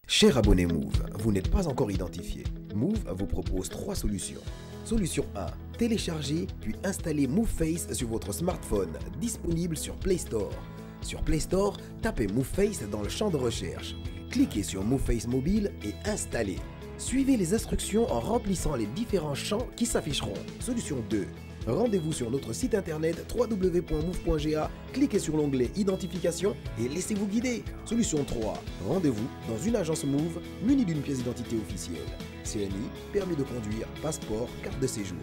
Cher abonné Move, vous n'êtes pas encore identifié. Move vous propose 3 solutions. Solution 1, télécharger puis installer MoveFace sur votre smartphone, disponible sur Play Store. Sur Play Store, tapez MoveFace dans le champ de recherche. Cliquez sur MoveFace mobile et installez. Suivez les instructions en remplissant les différents champs qui s'afficheront. Solution 2. Rendez-vous sur notre site internet www.move.ga, cliquez sur l'onglet Identification et laissez-vous guider. Solution 3. Rendez-vous dans une agence Move munie d'une pièce d'identité officielle. CNI, permis de conduire, passeport, carte de séjour.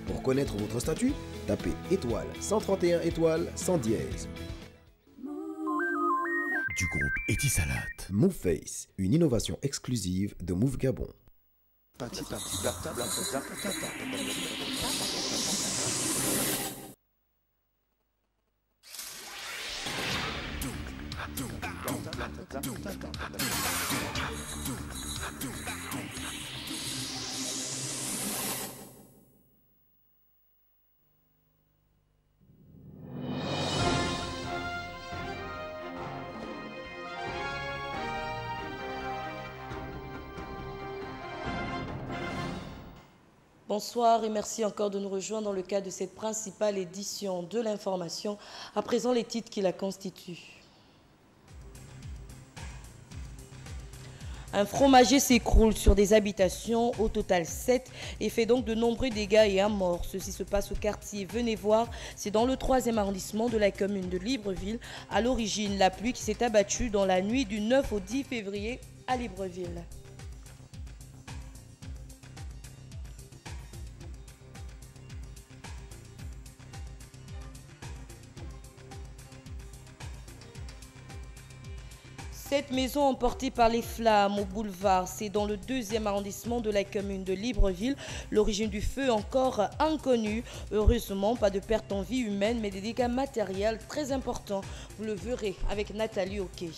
Pour connaître votre statut, tapez étoile 131 étoile 100 dièse. Du groupe Etisalat. MoveFace, une innovation exclusive de Move Gabon. Bonsoir et merci encore de nous rejoindre dans le cadre de cette principale édition de l'information. À présent, les titres qui la constituent. Un fromager s'écroule sur des habitations, au total 7, et fait donc de nombreux dégâts et un mort. Ceci se passe au quartier Venez voir, c'est dans le 3e arrondissement de la commune de Libreville. À l'origine, la pluie qui s'est abattue dans la nuit du 9 au 10 février à Libreville. Cette maison emportée par les flammes au boulevard, c'est dans le 2e arrondissement de la commune de Libreville. L'origine du feu encore inconnue. Heureusement, pas de perte en vie humaine, mais des dégâts matériels très importants. Vous le verrez avec Nathalie Oké.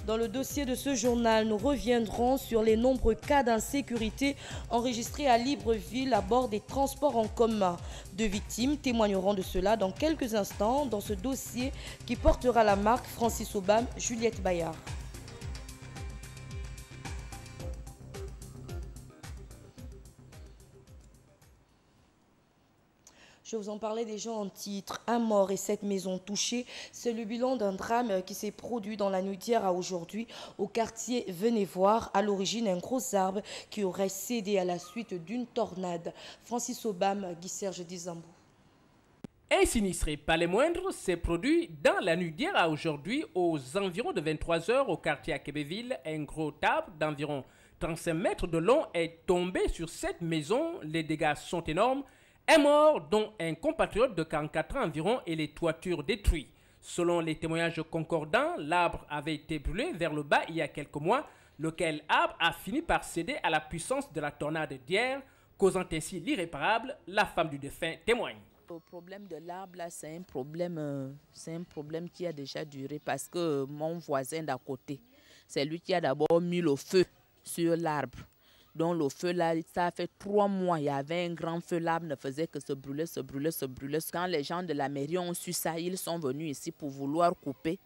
Dans le dossier de ce journal, nous reviendrons sur les nombreux cas d'insécurité enregistrés à Libreville à bord des transports en commun. 2 victimes témoigneront de cela dans quelques instants dans ce dossier qui portera la marque Francis Obam, Juliette Bayard. Je vous en parlais déjà en titre. 1 mort et 7 maisons touchées. C'est le bilan d'un drame qui s'est produit dans la nuit d'hier à aujourd'hui au quartier Venez voir. À l'origine, un gros arbre qui aurait cédé à la suite d'une tornade. Francis Obam, Guy-Serge Dizambou. Un sinistré, pas les moindres, s'est produit dans la nuit d'hier à aujourd'hui aux environs de 23 h au quartier Akebeville. Un gros arbre d'environ 35 mètres de long est tombé sur cette maison. Les dégâts sont énormes. Un mort, dont un compatriote de 44 ans environ, et les toitures détruites. Selon les témoignages concordants, l'arbre avait été brûlé vers le bas il y a quelques mois, lequel arbre a fini par céder à la puissance de la tornade d'hier, causant ainsi l'irréparable. La femme du défunt témoigne. Le problème de l'arbre, là, c'est un problème qui a déjà duré parce que mon voisin d'à côté, c'est lui qui a d'abord mis le feu sur l'arbre. Donc le feu là, ça a fait 3 mois, il y avait un grand feu, l'arbre ne faisait que se brûler, se brûler, se brûler. Quand les gens de la mairie ont su ça, ils sont venus ici pour vouloir couper.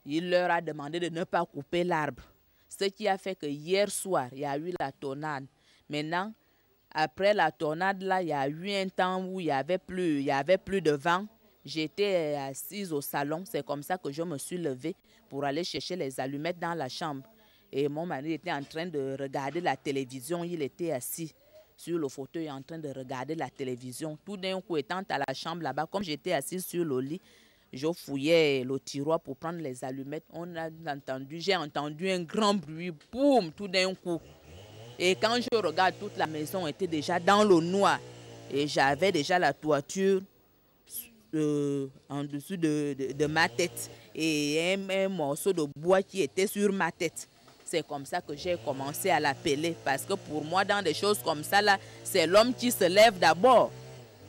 Il leur a demandé de ne pas couper l'arbre. Ce qui a fait que hier soir, il y a eu la tornade. Maintenant, après la tornade là, il y a eu un temps où il y avait plus de vent. J'étais assise au salon, c'est comme ça que je me suis levée pour aller chercher les allumettes dans la chambre. Et mon mari était en train de regarder la télévision. Il était assis sur le fauteuil en train de regarder la télévision. Tout d'un coup, étant à la chambre là-bas, comme j'étais assise sur le lit, je fouillais le tiroir pour prendre les allumettes. J'ai entendu un grand bruit, boum, tout d'un coup. Et quand je regarde, toute la maison était déjà dans le noir. Et j'avais déjà la toiture en dessous de ma tête. Et un morceau de bois qui était sur ma tête. C'est comme ça que j'ai commencé à l'appeler. Parce que pour moi, dans des choses comme ça, là, c'est l'homme qui se lève d'abord.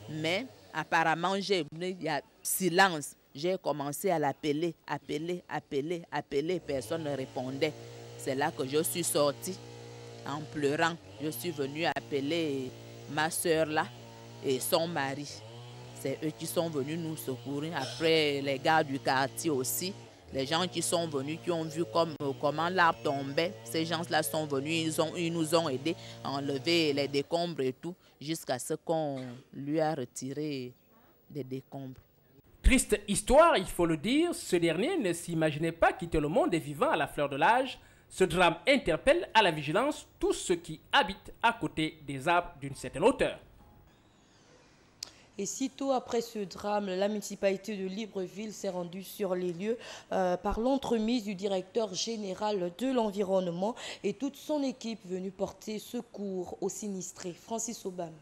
Mais apparemment, il y a silence. J'ai commencé à l'appeler, appeler. Personne ne répondait. C'est là que je suis sortie en pleurant. Je suis venue appeler ma soeur là et son mari. C'est eux qui sont venus nous secourir. Après, les gars du quartier aussi. Les gens qui sont venus, qui ont vu comment l'arbre tombait. Ces gens-là sont venus, ils nous ont aidés à enlever les décombres et tout, jusqu'à ce qu'on lui a retiré des décombres. Triste histoire, il faut le dire, ce dernier ne s'imaginait pas quitter le monde des vivants à la fleur de l'âge. Ce drame interpelle à la vigilance tous ceux qui habitent à côté des arbres d'une certaine hauteur. Et sitôt après ce drame, la municipalité de Libreville s'est rendue sur les lieux par l'entremise du directeur général de l'environnement et toute son équipe venue porter secours aux sinistrés. Francis Obam.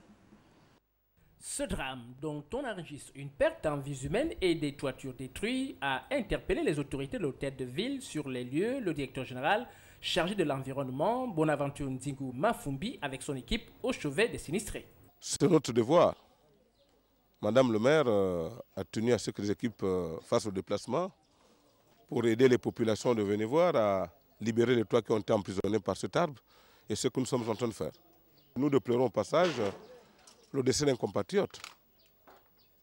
Ce drame, dont on enregistre une perte en vies humaines et des toitures détruites, a interpellé les autorités de l'hôtel de ville sur les lieux. Le directeur général chargé de l'environnement, Bonaventure Ndingu Mafumbi, avec son équipe au chevet des sinistrés. C'est notre devoir. Madame le maire a tenu à ce que les équipes fassent le déplacement pour aider les populations de venir voir à libérer les toits qui ont été emprisonnés par cet arbre. Et ce que nous sommes en train de faire. Nous déplorons au passage le décès d'un compatriote.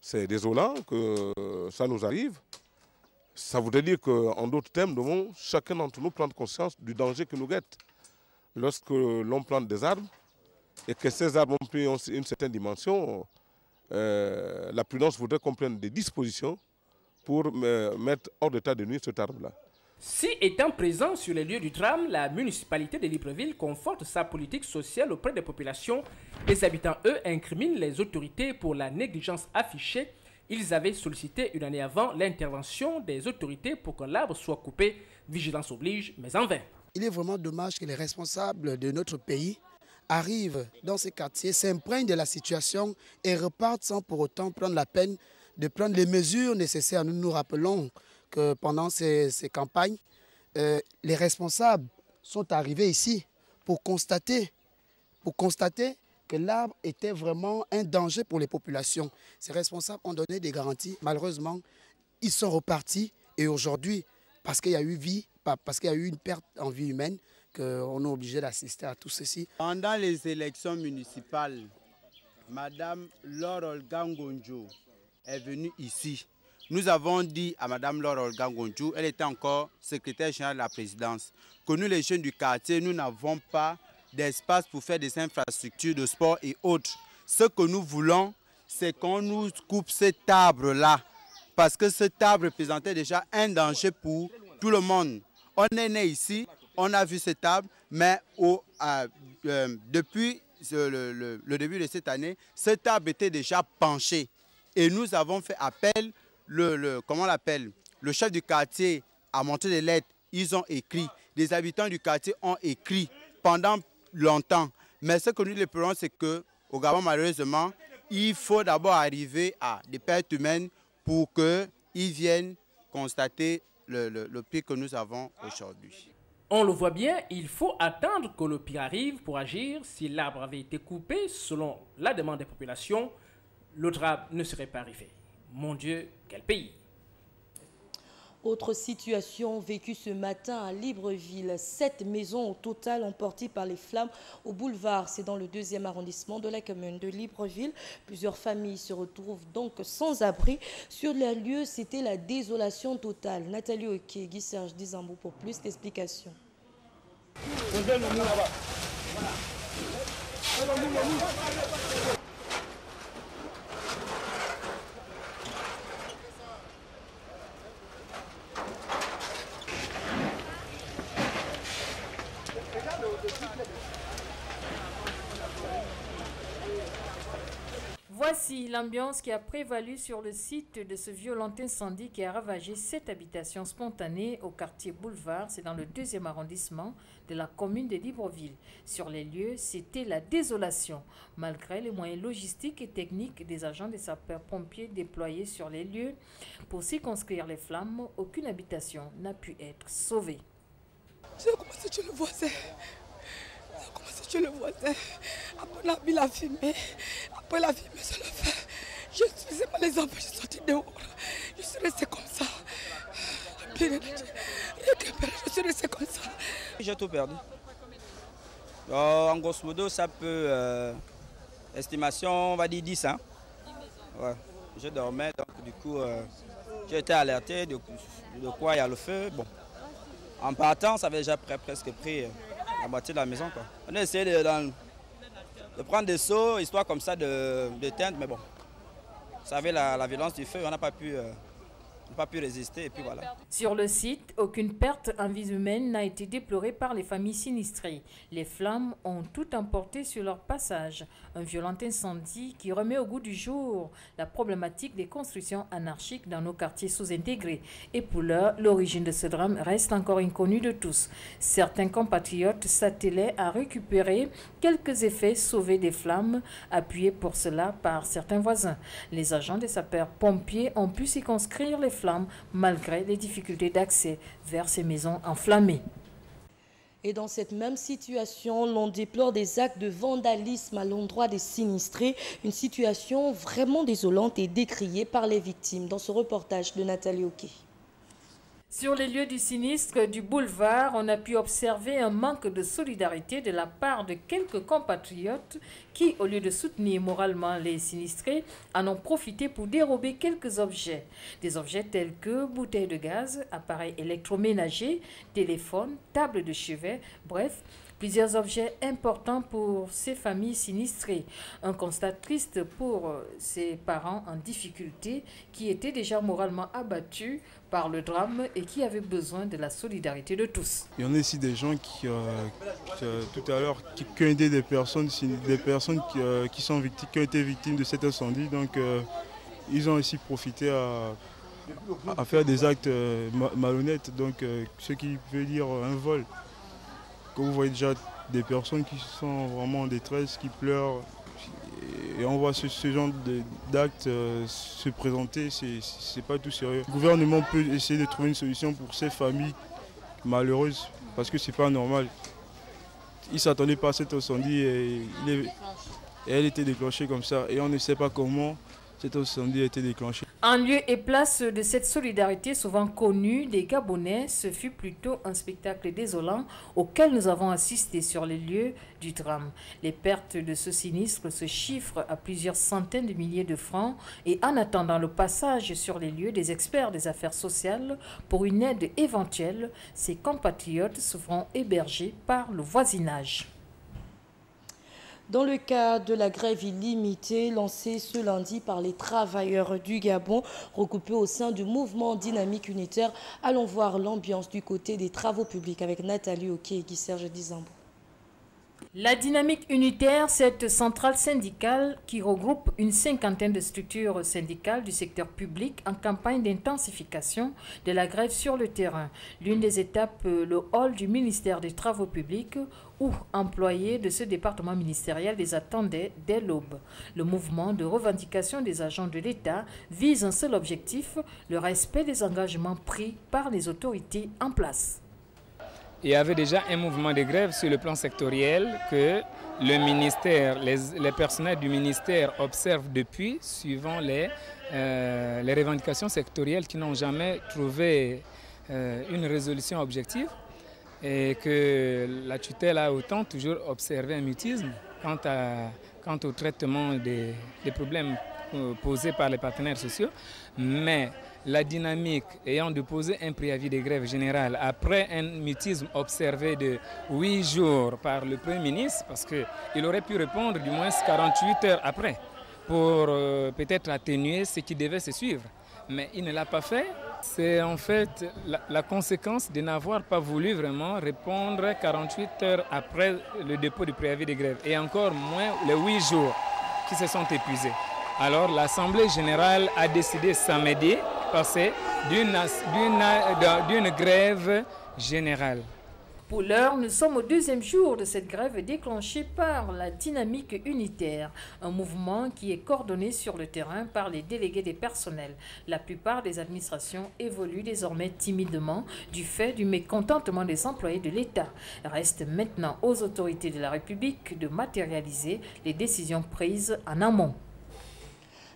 C'est désolant que ça nous arrive. Ça voudrait dire qu'en d'autres termes, nous devons chacun d'entre nous prendre conscience du danger qui nous guette. Lorsque l'on plante des arbres et que ces arbres ont pris une certaine dimension, la prudence voudrait qu'on prenne des dispositions pour mettre hors d'état de nuire cet arbre-là. Si étant présent sur les lieux du drame, la municipalité de Libreville conforte sa politique sociale auprès des populations. Les habitants, eux, incriminent les autorités pour la négligence affichée. Ils avaient sollicité une année avant l'intervention des autorités pour que l'arbre soit coupé. Vigilance oblige, mais en vain. Il est vraiment dommage que les responsables de notre pays arrivent dans ces quartiers, s'imprègnent de la situation et repartent sans pour autant prendre la peine de prendre les mesures nécessaires. Nous nous rappelons que pendant ces campagnes, les responsables sont arrivés ici pour constater que l'arbre était vraiment un danger pour les populations. Ces responsables ont donné des garanties. Malheureusement, ils sont repartis et aujourd'hui, parce qu'il y a eu une perte en vie humaine, qu'on est obligé d'assister à tout ceci. Pendant les élections municipales, Madame Laure Olga Ngonjo est venue ici. Nous avons dit à Madame Laure Olga Ngonjo, elle était encore secrétaire générale de la présidence, que nous les jeunes du quartier, nous n'avons pas d'espace pour faire des infrastructures de sport et autres. Ce que nous voulons, c'est qu'on nous coupe cet arbre-là, parce que cet arbre représentait déjà un danger pour tout le monde. On est né ici, on a vu cet arbre, mais depuis le début de cette année, cet arbre était déjà penché. Et nous avons fait appel, comment on l'appelle, le chef du quartier a montré des lettres, ils ont écrit, les habitants du quartier ont écrit pendant longtemps. Mais ce que nous déplorons, c'est qu'au Gabon, malheureusement, il faut d'abord arriver à des pertes humaines pour qu'ils viennent constater le pire que nous avons aujourd'hui. On le voit bien, il faut attendre que le pire arrive pour agir. Si l'arbre avait été coupé selon la demande des populations, le drame ne serait pas arrivé. Mon Dieu, quel pays! Autre situation vécue ce matin à Libreville. 7 maisons au total emportées par les flammes au boulevard. C'est dans le 2e arrondissement de la commune de Libreville. Plusieurs familles se retrouvent donc sans abri. Sur les lieux, c'était la désolation totale. Nathalie Oké, Guy Serge Dizambou pour plus d'explications. Voici l'ambiance qui a prévalu sur le site de ce violent incendie qui a ravagé 7 habitations spontanées au quartier Boulevard. C'est dans le 2e arrondissement de la commune de Libreville. Sur les lieux, c'était la désolation. Malgré les moyens logistiques et techniques des agents des sapeurs-pompiers déployés sur les lieux pour circonscrire les flammes, aucune habitation n'a pu être sauvée. J'ai commencé chez le voisin. Après on a mis la fumée. Après la fumée, c'est le feu. Je suis les enfants, je suis sorti dehors. Je suis restée comme ça. Je je suis resté comme ça. J'ai tout perdu. En grosso modo, ça peut, estimation, on va dire 10 ans. Ouais. Je dormais, donc du coup, j'ai été alerté de quoi il y a le feu. Bon. En partant, ça avait déjà presque pris la moitié de la maison, quoi. On a essayé de prendre des seaux, histoire comme ça d'éteindre, mais bon. Vous savez, la violence du feu, on n'a pas pu résister, et puis voilà. Sur le site, aucune perte en vie humaine n'a été déplorée par les familles sinistrées. Les flammes ont tout emporté sur leur passage. Un violent incendie qui remet au goût du jour la problématique des constructions anarchiques dans nos quartiers sous-intégrés. Et pour l'heure, l'origine de ce drame reste encore inconnue de tous. Certains compatriotes s'attelaient à récupérer quelques effets sauvés des flammes, appuyés pour cela par certains voisins. Les agents des sapeurs-pompiers ont pu circonscrire les flammes malgré les difficultés d'accès vers ces maisons enflammées. Et dans cette même situation, l'on déplore des actes de vandalisme à l'endroit des sinistrés. Une situation vraiment désolante et décriée par les victimes. Dans ce reportage de Nathalie Oké. Sur les lieux du sinistre du boulevard, on a pu observer un manque de solidarité de la part de quelques compatriotes qui, au lieu de soutenir moralement les sinistrés, en ont profité pour dérober quelques objets. Des objets tels que bouteilles de gaz, appareils électroménagers, téléphones, tables de chevet, bref, plusieurs objets importants pour ces familles sinistrées. Un constat triste pour ces parents en difficulté qui étaient déjà moralement abattus par le drame et qui avaient besoin de la solidarité de tous. Il y en a ici des gens qui tout à l'heure, qui ont aidé des personnes qui ont été victimes de cet incendie. Donc ils ont aussi profité à faire des actes malhonnêtes, donc ce qui veut dire un vol. Quand vous voyez déjà des personnes qui sont vraiment en détresse, qui pleurent, et on voit ce genre d'actes se présenter, c'est pas tout sérieux. Le gouvernement peut essayer de trouver une solution pour ces familles malheureuses, parce que c'est pas normal. Ils ne s'attendaient pas à cet incendie et elle était déclenchée comme ça, et on ne sait pas comment cet incendie a été déclenché. En lieu et place de cette solidarité souvent connue des Gabonais, ce fut plutôt un spectacle désolant auquel nous avons assisté sur les lieux du drame. Les pertes de ce sinistre se chiffrent à plusieurs centaines de milliers de francs et en attendant le passage sur les lieux des experts des affaires sociales pour une aide éventuelle, ces compatriotes se feront héberger par le voisinage. Dans le cas de la grève illimitée lancée ce lundi par les travailleurs du Gabon, regroupés au sein du mouvement dynamique unitaire, allons voir l'ambiance du côté des travaux publics avec Nathalie Oké et Guy Serge Dizambo. La dynamique unitaire, cette centrale syndicale qui regroupe une cinquantaine de structures syndicales du secteur public en campagne d'intensification de la grève sur le terrain. L'une des étapes, le hall du ministère des Travaux publics, où employés de ce département ministériel les attendaient dès l'aube. Le mouvement de revendication des agents de l'État vise un seul objectif, le respect des engagements pris par les autorités en place. Il y avait déjà un mouvement de grève sur le plan sectoriel que le ministère, les personnels du ministère observent depuis, suivant les revendications sectorielles qui n'ont jamais trouvé une résolution objective, et que la tutelle a autant toujours observé un mutisme quant au traitement des problèmes posés par les partenaires sociaux. Mais la dynamique ayant déposé un préavis de grève générale après un mutisme observé de 8 jours par le Premier ministre, parce qu'il aurait pu répondre du moins 48 heures après pour peut-être atténuer ce qui devait se suivre. Mais il ne l'a pas fait. C'est en fait la conséquence de n'avoir pas voulu vraiment répondre 48 heures après le dépôt du préavis de grève et encore moins les 8 jours qui se sont épuisés. Alors l'Assemblée générale a décidé samedi passer d'une grève générale. Pour l'heure, nous sommes au deuxième jour de cette grève déclenchée par la dynamique unitaire, un mouvement qui est coordonné sur le terrain par les délégués des personnels. La plupart des administrations évoluent désormais timidement du fait du mécontentement des employés de l'État. Reste maintenant aux autorités de la République de matérialiser les décisions prises en amont.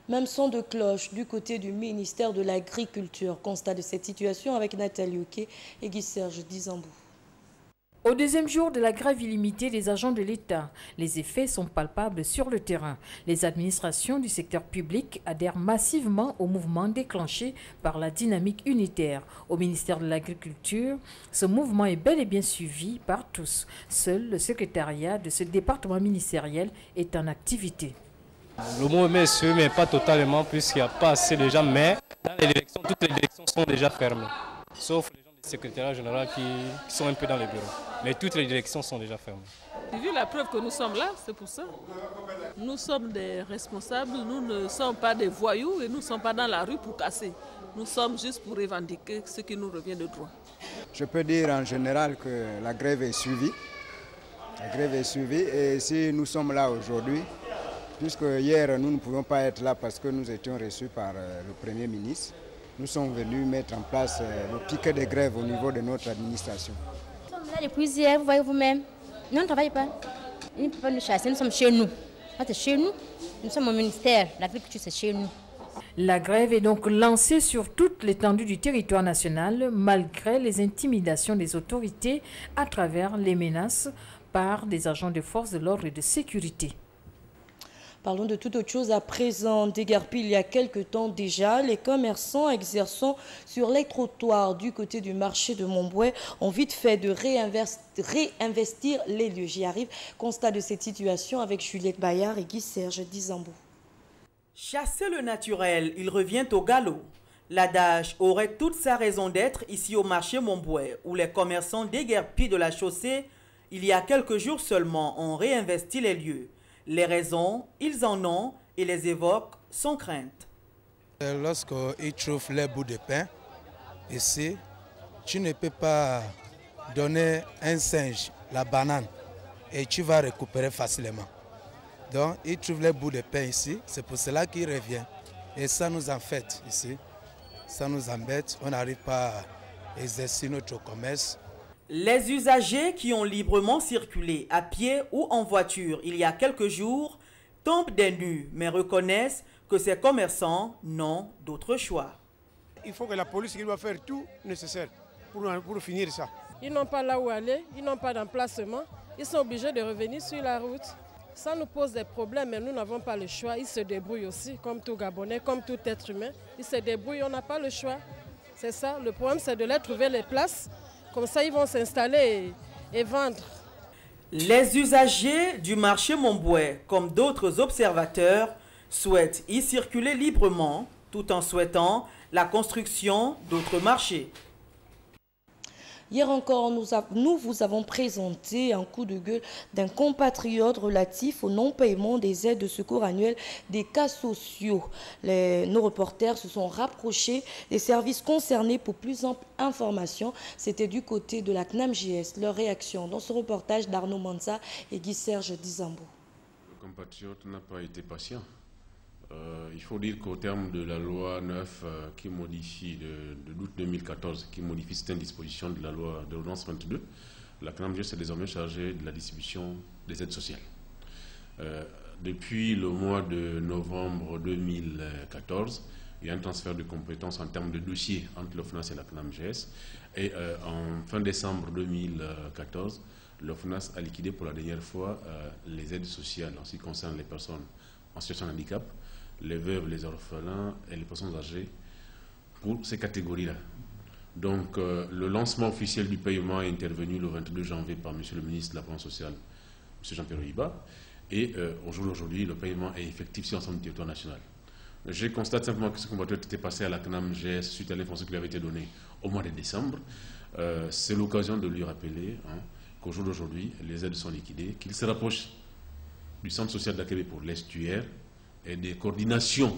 Même son de cloche du côté du ministère de l'Agriculture. Constat de cette situation avec Nathalie Ouké et Guy Serge Dizambou. Au deuxième jour de la grève illimitée des agents de l'État, les effets sont palpables sur le terrain. Les administrations du secteur public adhèrent massivement au mouvement déclenché par la dynamique unitaire. Au ministère de l'Agriculture, ce mouvement est bel et bien suivi par tous. Seul le secrétariat de ce département ministériel est en activité. Le mouvement est suivi, mais pas totalement, puisqu'il n'y a pas assez de gens. Mais dans les élections, toutes les élections sont déjà fermées, sauf les gens du secrétariat général qui sont un peu dans les bureaux. Mais toutes les directions sont déjà fermées. Vu la preuve que nous sommes là, c'est pour ça. Nous sommes des responsables, nous ne sommes pas des voyous et nous ne sommes pas dans la rue pour casser. Nous sommes juste pour revendiquer ce qui nous revient de droit. Je peux dire en général que la grève est suivie. La grève est suivie et si nous sommes là aujourd'hui, puisque hier nous ne pouvions pas être là parce que nous étions reçus par le Premier ministre, nous sommes venus mettre en place le piquet de grève au niveau de notre administration. Nous sommes là depuis hier, vous voyez vous-même. Nous ne travaillons pas. Ils ne peuvent pas nous chasser, nous sommes chez nous. C'est chez nous. Nous sommes au ministère. L'agriculture, c'est chez nous. La grève est donc lancée sur toute l'étendue du territoire national, malgré les intimidations des autorités à travers les menaces par des agents de forces de l'ordre et de sécurité. Parlons de toute autre chose à présent. Déguerpi, il y a quelque temps déjà, les commerçants exerçant sur les trottoirs du côté du marché de Montbouet ont vite fait de réinvestir les lieux. J'y arrive. Constat de cette situation avec Juliette Bayard et Guy Serge Dizambou. Chasser le naturel, il revient au galop. L'adage aurait toute sa raison d'être ici au marché Montbouet, où les commerçants déguerpis de la chaussée, il y a quelques jours seulement, ont réinvesti les lieux. Les raisons, ils en ont et les évoquent sans crainte. Lorsqu'ils trouvent les bouts de pain, ici, tu ne peux pas donner un singe la banane et tu vas récupérer facilement. Donc, ils trouvent les bouts de pain ici, c'est pour cela qu'ils reviennent. Et ça nous en fait ici, ça nous embête, on n'arrive pas à exercer notre commerce. Les usagers qui ont librement circulé à pied ou en voiture il y a quelques jours tombent des nues, mais reconnaissent que ces commerçants n'ont d'autre choix. Il faut que la police doit faire tout nécessaire pour finir ça. Ils n'ont pas là où aller, ils n'ont pas d'emplacement, ils sont obligés de revenir sur la route. Ça nous pose des problèmes, mais nous n'avons pas le choix. Ils se débrouillent aussi, comme tout Gabonais, comme tout être humain. Ils se débrouillent, on n'a pas le choix. C'est ça, le problème c'est de leur trouver les places. Comme ça, ils vont s'installer et vendre. Les usagers du marché Montbouet, comme d'autres observateurs, souhaitent y circuler librement, tout en souhaitant la construction d'autres marchés. Hier encore, nous vous avons présenté un coup de gueule d'un compatriote relatif au non-paiement des aides de secours annuelles des cas sociaux. Nos reporters se sont rapprochés des services concernés pour plus ample information. C'était du côté de la CNAMJS. Leur réaction dans ce reportage d'Arnaud Manza et Guy Serge Dizambou. Le compatriote n'a pas été patient. Il faut dire qu'au terme de la loi 9 qui modifie de août 2014, qui modifie certaines dispositions de la loi de l'ordonnance 22, la CNAMJS est désormais chargée de la distribution des aides sociales. Depuis le mois de novembre 2014, il y a un transfert de compétences en termes de dossiers entre l'OFNAS et la CNAMJS. Et en fin décembre 2014, l'OFNAS a liquidé pour la dernière fois les aides sociales en ce qui concerne les personnes en situation de handicap, les veuves, les orphelins et les personnes âgées pour ces catégories-là. Donc le lancement officiel du paiement est intervenu le 22 janvier par M. le ministre de la Protection sociale, M. Jean-Pierre Riba, et aujourd'hui le paiement est effectif sur l'ensemble du territoire national. Je constate simplement que ce compatriote était passé à la CNAMJS suite à l'information qui lui avait été donnée au mois de décembre. C'est l'occasion de lui rappeler qu'au jour d'aujourd'hui, les aides sont liquidées, qu'il se rapproche du centre social d'Akébé pour l'estuaire et des coordinations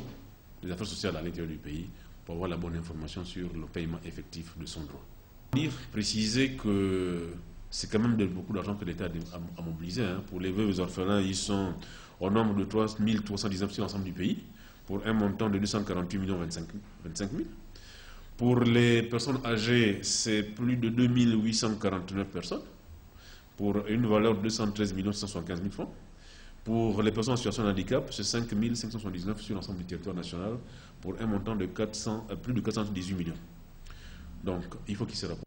des affaires sociales à l'intérieur du pays pour avoir la bonne information sur le paiement effectif de son droit. Préciser que c'est quand même beaucoup d'argent que l'État a mobilisé. Pour les veuves et les orphelins, ils sont au nombre de 3 319 sur l'ensemble du pays, pour un montant de 248 25 000. Pour les personnes âgées, c'est plus de 2849 personnes, pour une valeur de 213 175 000 francs. Pour les personnes en situation de handicap, c'est 5 579 sur l'ensemble du territoire national pour un montant de plus de 418 millions. Donc, il faut qu'il se rapporte.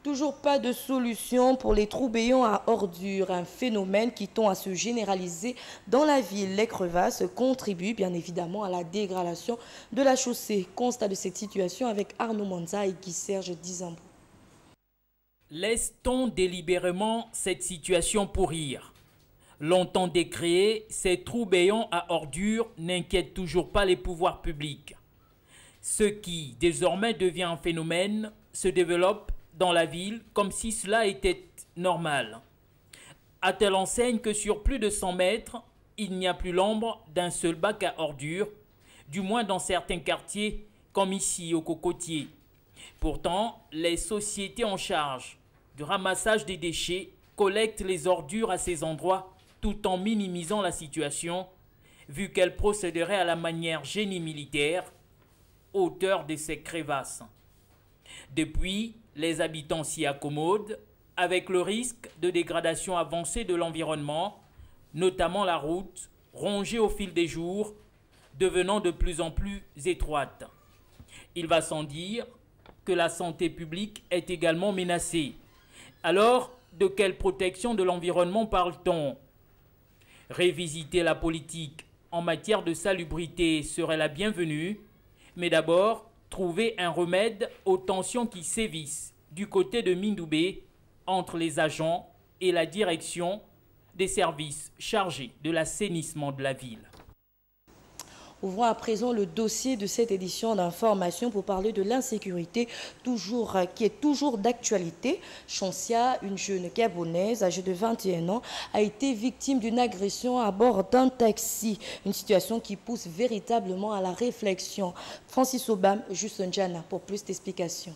Toujours pas de solution pour les trous béants à ordures, un phénomène qui tend à se généraliser dans la ville. Les crevasses contribuent bien évidemment à la dégradation de la chaussée. Constat de cette situation avec Arnaud Manza et Guy Serge Dizambo. Laisse-t-on délibérément cette situation pourrir? Longtemps décréés, ces trous béants à ordures n'inquiètent toujours pas les pouvoirs publics. Ce qui, désormais, devient un phénomène, se développe dans la ville comme si cela était normal. À telle enseigne que sur plus de 100 mètres, il n'y a plus l'ombre d'un seul bac à ordures, du moins dans certains quartiers comme ici au Cocotier. Pourtant, les sociétés en charge du ramassage des déchets collectent les ordures à ces endroits tout en minimisant la situation, vu qu'elles procéderaient à la manière génie militaire, auteur de ces crevasses. Depuis, les habitants s'y accommodent avec le risque de dégradation avancée de l'environnement, notamment la route, rongée au fil des jours, devenant de plus en plus étroite. Il va sans dire que la santé publique est également menacée. Alors, de quelle protection de l'environnement parle-t-on? Révisiter la politique en matière de salubrité serait la bienvenue, mais d'abord, trouver un remède aux tensions qui sévissent du côté de Mindoubé entre les agents et la direction des services chargés de l'assainissement de la ville. Ouvrons à présent le dossier de cette édition d'information pour parler de l'insécurité qui est toujours d'actualité. Chansia, une jeune gabonaise âgée de 21 ans, a été victime d'une agression à bord d'un taxi. Une situation qui pousse véritablement à la réflexion. Francis Obam, Juste Njana, pour plus d'explications.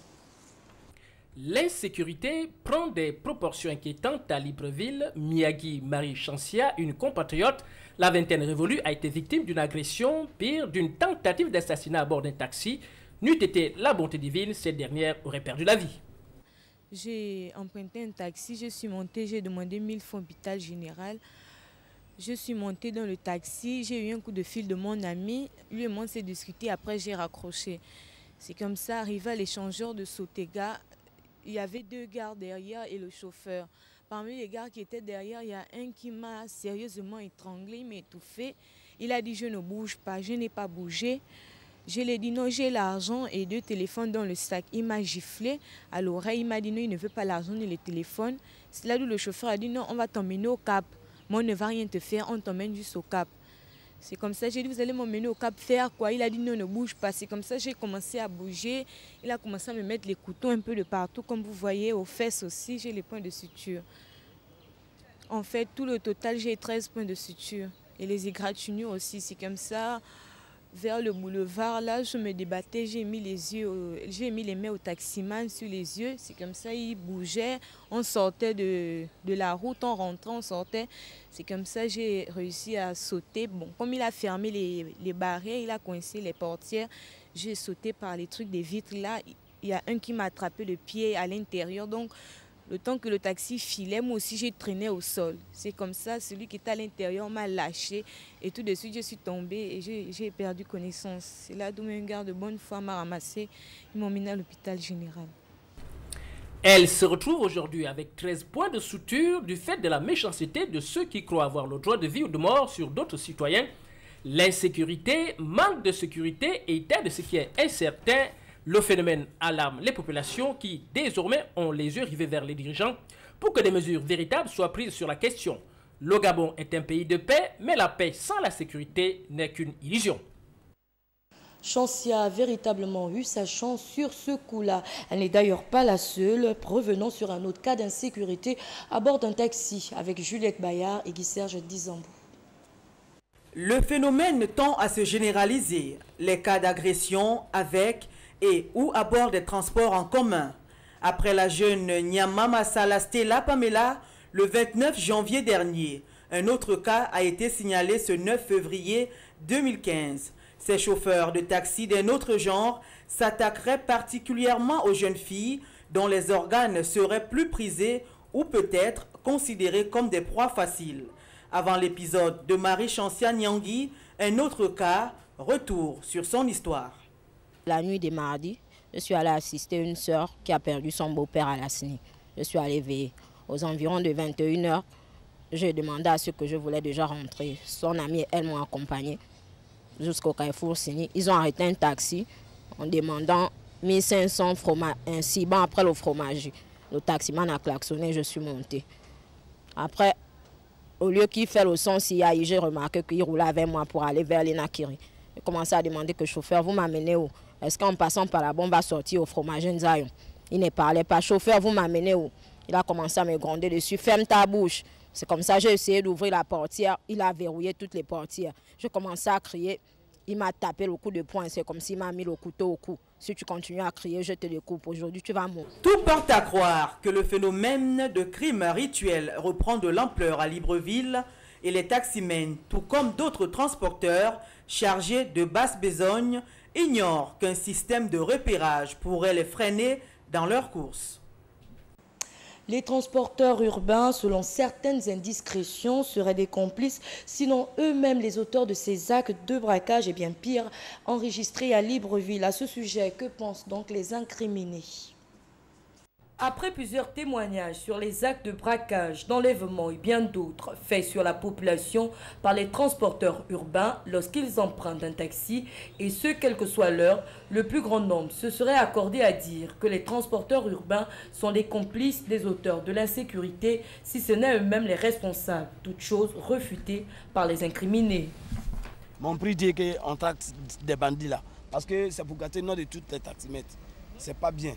L'insécurité prend des proportions inquiétantes à Libreville. Miyagi Marie Chansia, une compatriote, la vingtaine révolue, a été victime d'une agression, pire, d'une tentative d'assassinat à bord d'un taxi. N'eût été la bonté divine, cette dernière aurait perdu la vie. J'ai emprunté un taxi, je suis montée, j'ai demandé 1000 francs hôpital général. Je suis montée dans le taxi, j'ai eu un coup de fil de mon ami, lui et moi on s'est discuté, après j'ai raccroché. C'est comme ça, arrivé à l'échangeur de Sotega, il y avait 2 gars derrière et le chauffeur. Parmi les gars qui étaient derrière, il y a un qui m'a sérieusement étranglé, il m'a étouffé. Il a dit je ne bouge pas, je n'ai pas bougé. Je lui ai dit non, j'ai l'argent et 2 téléphones dans le sac. Il m'a giflé à l'oreille, il m'a dit non, il ne veut pas l'argent ni les téléphones. C'est là où le chauffeur a dit non, on va t'emmener au Cap. Moi on ne va rien te faire, on t'emmène juste au Cap. C'est comme ça, j'ai dit, vous allez m'emmener au Cap faire quoi? Il a dit, non, ne bouge pas. C'est comme ça, j'ai commencé à bouger. Il a commencé à me mettre les couteaux un peu de partout. Comme vous voyez, aux fesses aussi, j'ai les points de suture. En fait, tout le total, j'ai 13 points de suture. Et les égratignures aussi, c'est comme ça. Vers le boulevard, là, je me débattais, j'ai mis les mains au taximan sur les yeux. C'est comme ça, il bougeait. On sortait de la route, on rentrait, on sortait. C'est comme ça, j'ai réussi à sauter. Bon, comme il a fermé les barrières, il a coincé les portières. J'ai sauté par les trucs des vitres. Là, il y a un qui m'a attrapé le pied à l'intérieur. Donc, le temps que le taxi filait, moi aussi, j'ai traîné au sol. C'est comme ça, celui qui était à l'intérieur m'a lâché. Et tout de suite, je suis tombée et j'ai perdu connaissance. C'est là d'où un gars de bonne foi m'a ramassé. Ils m'ont mis à l'hôpital général. Elle se retrouve aujourd'hui avec 13 points de suture du fait de la méchanceté de ceux qui croient avoir le droit de vie ou de mort sur d'autres citoyens. L'insécurité, manque de sécurité et état de ce qui est incertain. Le phénomène alarme les populations qui, désormais, ont les yeux rivés vers les dirigeants pour que des mesures véritables soient prises sur la question. Le Gabon est un pays de paix, mais la paix sans la sécurité n'est qu'une illusion. Chansia a véritablement eu sa chance sur ce coup-là. Elle n'est d'ailleurs pas la seule. Revenons sur un autre cas d'insécurité à bord d'un taxi avec Juliette Bayard et Guy Serge Dizambo. Le phénomène tend à se généraliser. Les cas d'agression avec et ou à bord des transports en commun. Après la jeune Nyamama Salastela Pamela, le 29 janvier dernier, un autre cas a été signalé ce 9 février 2015. Ces chauffeurs de taxi d'un autre genre s'attaqueraient particulièrement aux jeunes filles dont les organes seraient plus prisés ou peut-être considérés comme des proies faciles. Avant l'épisode de Marie Chancia Nyangui, un autre cas, retour sur son histoire. La nuit des mardis, je suis allée assister une sœur qui a perdu son beau-père à la CNI. Je suis allée veiller. Aux environs de 21 h, j'ai demandé à ceux que je voulais déjà rentrer. Son amie et elle m'ont accompagné jusqu'au Carrefour CNI. Ils ont arrêté un taxi en demandant 1500 fromages, un ciban après le fromager. Le taximan a klaxonné, je suis montée. Après, au lieu qu'il fait le son CI, j'ai remarqué qu'il roulait avec moi pour aller vers l'Inakiri. J'ai commencé à demander que le chauffeur, vous m'amenez où? Est-ce qu'en passant par là-bas, on va sortir au fromager Nzayon? Il ne parlait pas. Chauffeur, vous m'amenez où? Il a commencé à me gronder dessus. Ferme ta bouche. C'est comme ça, j'ai essayé d'ouvrir la portière. Il a verrouillé toutes les portières. J'ai commencé à crier. Il m'a tapé le coup de poing. C'est comme s'il m'a mis le couteau au cou. Si tu continues à crier, je te découpe. Aujourd'hui, tu vas mourir. Tout porte à croire que le phénomène de crime rituel reprend de l'ampleur à Libreville et les taximens, tout comme d'autres transporteurs chargés de basse besogne, ignorent qu'un système de repérage pourrait les freiner dans leur course. Les transporteurs urbains, selon certaines indiscrétions, seraient des complices, sinon eux-mêmes les auteurs de ces actes de braquage et bien pire, enregistrés à Libreville. À ce sujet, que pensent donc les incriminés? Après plusieurs témoignages sur les actes de braquage, d'enlèvement et bien d'autres faits sur la population par les transporteurs urbains lorsqu'ils empruntent un taxi, et ce quelle que soit l'heure, le plus grand nombre se serait accordé à dire que les transporteurs urbains sont les complices des auteurs de l'insécurité, si ce n'est eux-mêmes les responsables, toute chose refutée par les incriminés. Mon prix dit qu'on traque des bandits là, parce que c'est pour gâter le nom de toutes les taximètres. C'est pas bien.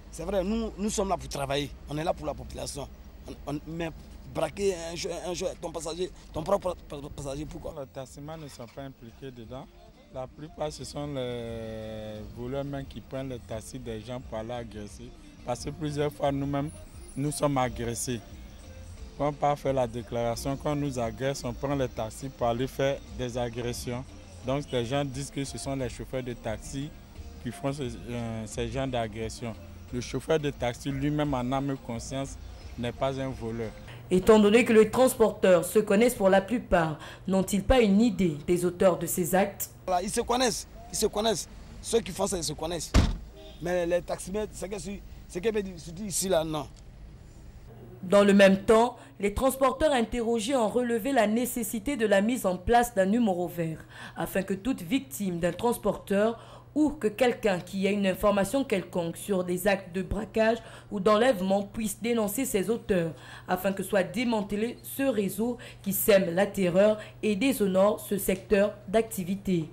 C'est vrai, nous sommes là pour travailler, on est là pour la population. Mais braquer un jour ton propre passager, pourquoi? Les taximans ne sont pas impliqués dedans. La plupart, ce sont les voleurs même qui prennent le taxi des gens pour aller agresser. Parce que plusieurs fois, nous-mêmes, nous sommes agressés. Quand on part faire la déclaration, quand on nous agresse, on prend le taxi pour aller faire des agressions. Donc les gens disent que ce sont les chauffeurs de taxi qui font ces genres d'agressions. Le chauffeur de taxi lui-même en âme et conscience n'est pas un voleur. Étant donné que les transporteurs se connaissent pour la plupart, n'ont-ils pas une idée des auteurs de ces actes? Voilà, ils se connaissent. Ceux qui font ça, ils se connaissent. Mais les taximètres, c'est que se dit ici là, non. Dans le même temps, les transporteurs interrogés ont relevé la nécessité de la mise en place d'un numéro vert, afin que toute victime d'un transporteur ou que quelqu'un qui ait une information quelconque sur des actes de braquage ou d'enlèvement puisse dénoncer ses auteurs, afin que soit démantelé ce réseau qui sème la terreur et déshonore ce secteur d'activité.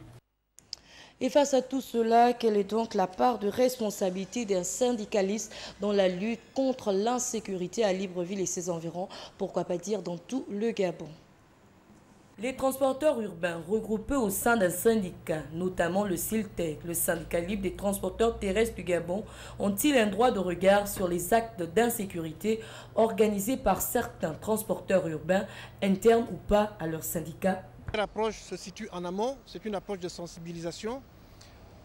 Et face à tout cela, quelle est donc la part de responsabilité d'un syndicaliste dans la lutte contre l'insécurité à Libreville et ses environs, pourquoi pas dire dans tout le Gabon? Les transporteurs urbains regroupés au sein d'un syndicat, notamment le SILTEC, le syndicat libre des transporteurs terrestres du Gabon, ont-ils un droit de regard sur les actes d'insécurité organisés par certains transporteurs urbains, internes ou pas à leur syndicat? L'approche se situe en amont, c'est une approche de sensibilisation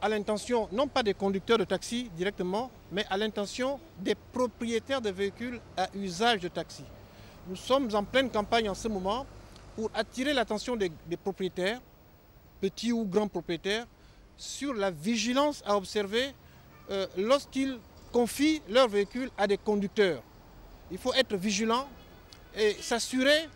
à l'intention non pas des conducteurs de taxi directement, mais à l'intention des propriétaires de véhicules à usage de taxi. Nous sommes en pleine campagne en ce moment pour attirer l'attention des propriétaires, petits ou grands propriétaires, sur la vigilance à observer lorsqu'ils confient leur véhicule à des conducteurs. Il faut être vigilant et s'assurer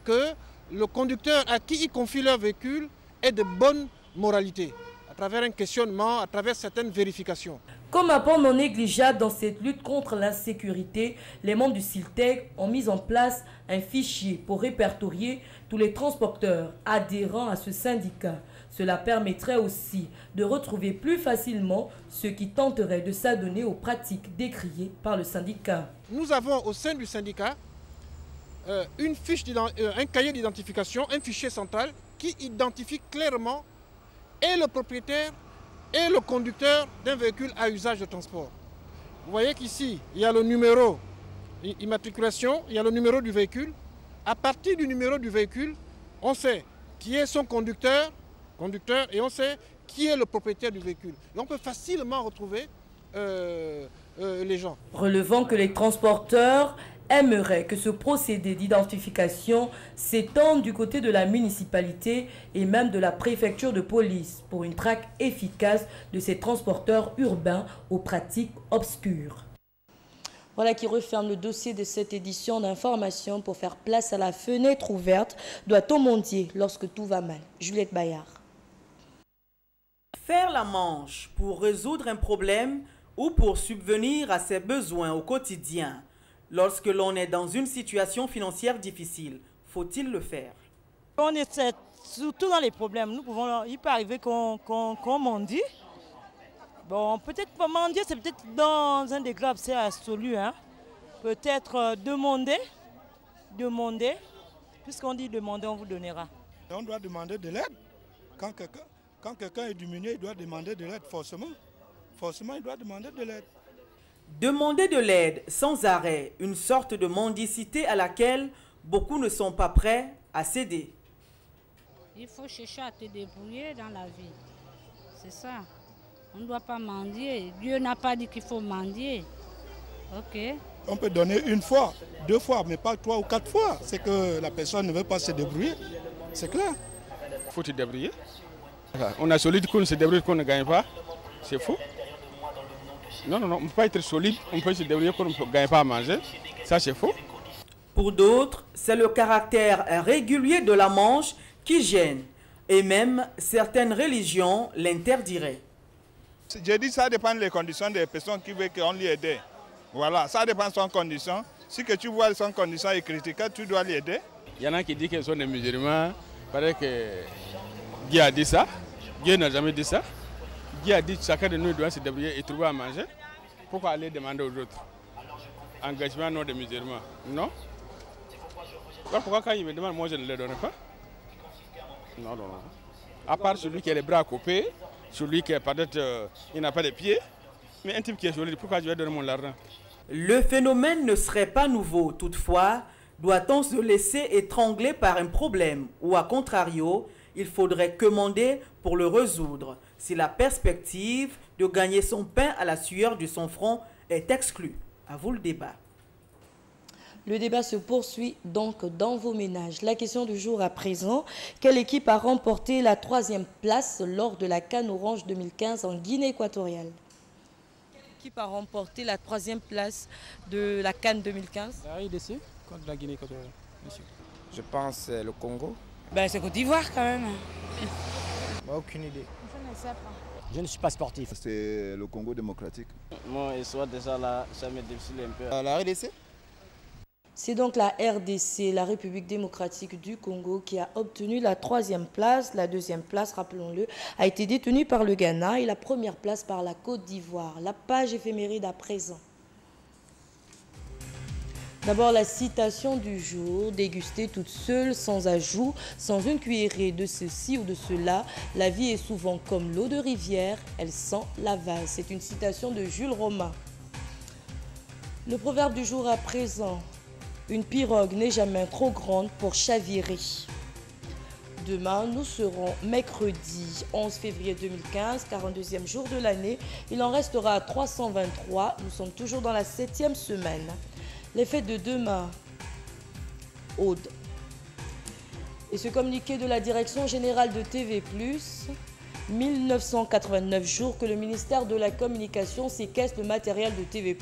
que le conducteur à qui ils confient leur véhicule est de bonne moralité, à travers un questionnement, à travers certaines vérifications. Comme apport non négligeable dans cette lutte contre l'insécurité, les membres du SILTEC ont mis en place un fichier pour répertorier tous les transporteurs adhérents à ce syndicat. Cela permettrait aussi de retrouver plus facilement ceux qui tenteraient de s'adonner aux pratiques décriées par le syndicat. Nous avons au sein du syndicat un cahier d'identification, un fichier central qui identifie clairement et le propriétaire et le conducteur d'un véhicule à usage de transport. Vous voyez qu'ici, il y a le numéro immatriculation, il y a le numéro du véhicule. À partir du numéro du véhicule, on sait qui est son conducteur et on sait qui est le propriétaire du véhicule. Et on peut facilement retrouver les gens. Relevant que les transporteurs aimerait que ce procédé d'identification s'étende du côté de la municipalité et même de la préfecture de police pour une traque efficace de ces transporteurs urbains aux pratiques obscures. Voilà qui referme le dossier de cette édition d'information pour faire place à la fenêtre ouverte. Doit-on mendier lorsque tout va mal? Juliette Bayard. Faire la manche pour résoudre un problème ou pour subvenir à ses besoins au quotidien. Lorsque l'on est dans une situation financière difficile, faut-il le faire? On essaie, surtout dans les problèmes. Il peut arriver qu'on mendie. Bon, peut-être pas mendier, c'est peut-être dans un degré absolu. Hein. Peut-être demander. Puisqu'on dit demander, on vous donnera. On doit demander de l'aide. Quand quelqu'un est diminué, il doit demander de l'aide forcément. Forcément, il doit demander de l'aide. Demander de l'aide sans arrêt, une sorte de mendicité à laquelle beaucoup ne sont pas prêts à céder. Il faut chercher à te débrouiller dans la vie. C'est ça. On ne doit pas mendier. Dieu n'a pas dit qu'il faut mendier. Ok. On peut donner une fois, 2 fois, mais pas 3 ou 4 fois. C'est que la personne ne veut pas se débrouiller. C'est clair. Il faut se débrouiller. On a solide qu'on se débrouille, qu'on ne gagne pas. C'est faux. Non, on ne peut pas être solide, on peut se débrouiller qu'on ne gagne pas à manger. Ça, c'est faux. Pour d'autres, c'est le caractère régulier de la manche qui gêne. Et même certaines religions l'interdiraient. Je dis ça dépend des conditions des personnes qui veulent qu'on les aide. Voilà, ça dépend de son condition. Si que tu vois son condition et critiquer, tu dois les aider. Il y en a qui disent qu'ils sont des musulmans. Il paraît que Dieu a dit ça. Dieu n'a jamais dit ça. Dieu a dit que chacun de nous doit se débrouiller et trouver à manger. Pourquoi aller demander aux autres? Engagement non des musulmans. Non. Pourquoi quand ils me demandent, moi je ne les donne pas? Non. À part celui qui a les bras coupés, celui qui peut-être il n'a pas de pieds. Mais un type qui est joli, pourquoi je vais donner mon argent? Le phénomène ne serait pas nouveau. Toutefois, doit-on se laisser étrangler par un problème ou à contrario, il faudrait commander pour le résoudre si la perspective de gagner son pain à la sueur de son front est exclue? À vous le débat. Le débat se poursuit donc dans vos ménages. La question du jour à présent, quelle équipe a remporté la 3e place lors de la CAN Orange 2015 en Guinée équatoriale? Quelle équipe a remporté la 3e place de la CAN 2015? La RDC contre la Guinée équatoriale, monsieur. Je pense le Congo. Ben, c'est Côte d'Ivoire quand même. Aucune idée. Je ne sais pas. Je ne suis pas sportif. C'est le Congo démocratique. Moi, et soit déjà là, ça m'est difficile un peu. La RDC? C'est donc la RDC, la République démocratique du Congo, qui a obtenu la 3e place. La 2e place, rappelons-le, a été détenue par le Ghana et la 1re place par la Côte d'Ivoire. La page éphéméride à présent. D'abord, la citation du jour, dégustée toute seule, sans ajout, sans une cuillerée de ceci ou de cela. La vie est souvent comme l'eau de rivière, elle sent la vase. C'est une citation de Jules Romain. Le proverbe du jour à présent, une pirogue n'est jamais trop grande pour chavirer. Demain, nous serons mercredi 11 février 2015, 42e jour de l'année. Il en restera 323. Nous sommes toujours dans la 7e semaine. Les fêtes de demain, Aude. Et ce communiqué de la Direction générale de TV+, 1989 jours que le ministère de la Communication séquestre le matériel de TV+,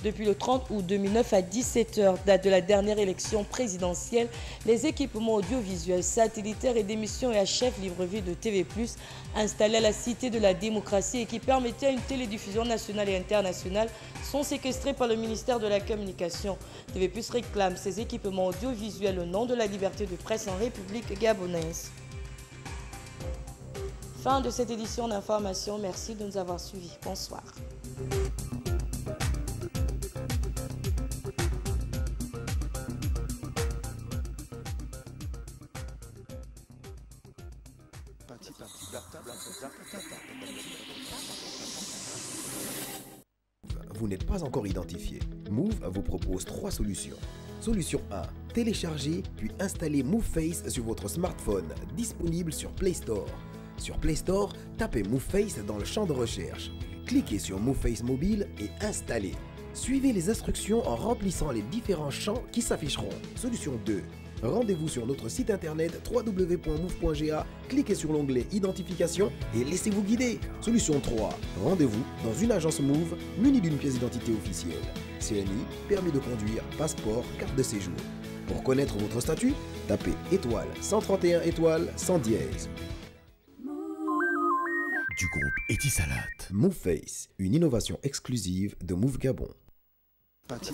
depuis le 30 août 2009 à 17h, date de la dernière élection présidentielle. Les équipements audiovisuels, satellitaires et d'émissions et à chef Libreville de TV+, installés à la Cité de la démocratie et qui permettaient une télédiffusion nationale et internationale, sont séquestrés par le ministère de la Communication. TV+ réclame ces équipements audiovisuels au nom de la liberté de presse en République gabonaise. Fin de cette édition d'information. Merci de nous avoir suivis. Bonsoir. Vous n'êtes pas encore identifié. Move vous propose 3 solutions. Solution 1. Téléchargez puis installez MoveFace sur votre smartphone, disponible sur Play Store. Sur Play Store, tapez MoveFace dans le champ de recherche. Cliquez sur MoveFace mobile et installez. Suivez les instructions en remplissant les différents champs qui s'afficheront. Solution 2. Rendez-vous sur notre site internet www.move.ga, cliquez sur l'onglet Identification et laissez-vous guider. Solution 3. Rendez-vous dans une agence Move munie d'une pièce d'identité officielle. CNI, permis de conduire, passeport, carte de séjour. Pour connaître votre statut, tapez étoile 131 étoile 100 dièse. Du groupe Etisalat. MoveFace, une innovation exclusive de Move Gabon. Parti.